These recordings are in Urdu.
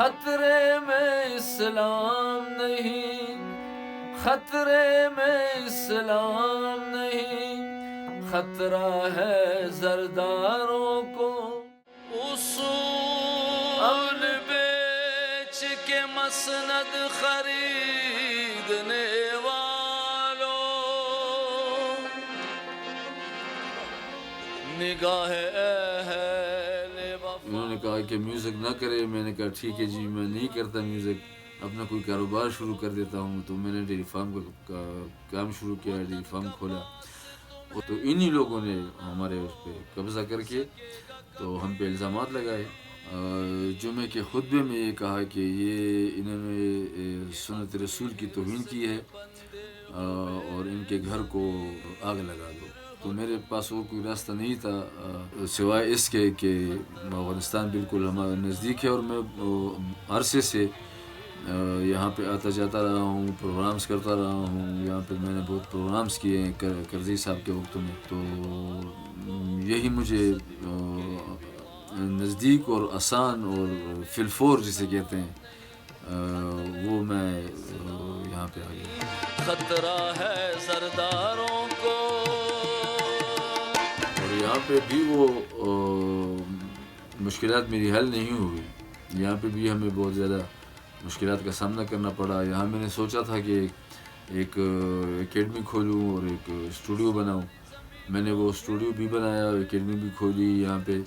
خطرے میں اسلام نہیں، خطرے میں اسلام نہیں، خطرہ ہے زرداروں کو اصول بیچ کے مسند خریدنے والوں، نگاہ انہوں نے کہا کہ میوزک نہ کرے. میں نے کہا ٹھیک ہے جی، میں نہیں کرتا میوزک، اپنا کوئی کاروبار شروع کر دیتا ہوں. تو میں نے ڈیری فارم کا کام شروع کیا، ڈیری فارم کھولا. تو انہی لوگوں نے ہمارے اس پہ قبضہ کر کے تو ہم پہ الزامات لگائے. جمعے کے خطبے میں یہ کہا کہ یہ انہوں نے سنت رسول کی توہین کی ہے اور ان کے گھر کو آگ لگا دو. تو میرے پاس وہ کوئی راستہ نہیں تھا سوائے اس کے کہ افغانستان بالکل ہمارے نزدیک ہے، اور میں عرصے سے یہاں پہ آتا جاتا رہا ہوں، پروگرامز کرتا رہا ہوں. یہاں پہ میں نے بہت پروگرامز کیے ہیں کرزئی صاحب کے وقتوں میں. تو یہی مجھے نزدیک اور آسان اور فی الفور جسے کہتے ہیں وہ میں یہاں پہ آ گیا. خطرہ ہے سرداروں کو. اور یہاں پہ بھی وہ مشکلات میری حل نہیں ہوئی. یہاں پہ بھی ہمیں بہت زیادہ مشکلات کا سامنا کرنا پڑا. یہاں میں نے سوچا تھا کہ ایک اکیڈمی کھولوں اور ایک اسٹوڈیو بناؤں. میں نے وہ اسٹوڈیو بھی بنایا، اکیڈمی بھی کھولی یہاں پہ.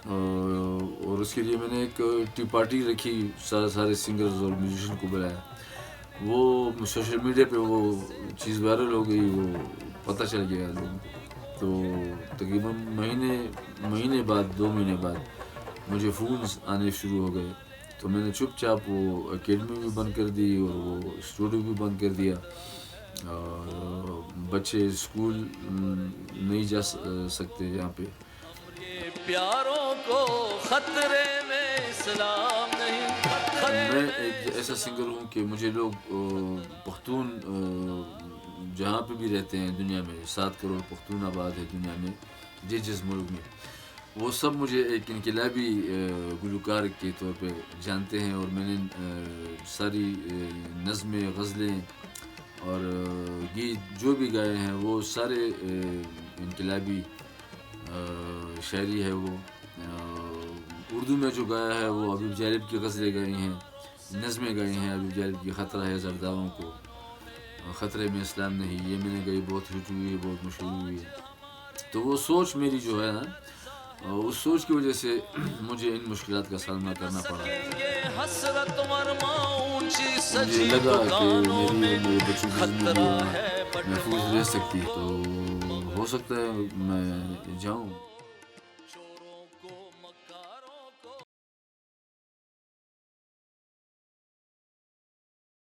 اور اس کے لیے میں نے ایک ٹی پارٹی رکھی، سارے سنگرز اور میوزیشین کو بلایا. وہ سوشل میڈیا پہ وہ چیز وائرل ہو گئی، وہ پتہ چل گیا لوگوں کو. تو تقریباً مہینے بعد 2 مہینے بعد مجھے فونز آنے شروع ہو گئے. تو میں نے چپ چاپ وہ اکیڈمی بھی بند کر دی اور وہ اسٹوڈیو بھی بند کر دیا. بچے اسکول نہیں جا سکتے یہاں پہ. پیاروں کو خطرے میں اسلام نہیں. میں ایک ایسا سنگر ہوں کہ مجھے لوگ پختون جہاں پہ بھی رہتے ہیں دنیا میں، 7 کروڑ پختون آباد ہے دنیا میں، جس ملک میں، وہ سب مجھے ایک انقلابی گلوکار کے طور پہ جانتے ہیں. اور میں نے ساری نظمیں، غزلیں اور گیت جو بھی گائے ہیں وہ سارے انقلابی شاعری ہے. وہ اردو میں جو گایا ہے وہ حبیب جالب کی غزلیں گائی ہیں، نظمیں گائی ہیں حبیب جالب کی. خطرہ ہے زرداروں کو، خطرے میں اسلام نہیں، یہ میں نے گائی، بہت ہٹ ہوئی ہے، بہت مشہور ہوئی ہے. تو وہ سوچ میری جو ہے نا، اس سوچ کی وجہ سے مجھے ان مشکلات کا سامنا کرنا پڑا. مجھے لگا کہ میرے بچوں کی زندگی محفوظ رہ سکتی، تو ہو سکتا ہے میں جاؤں.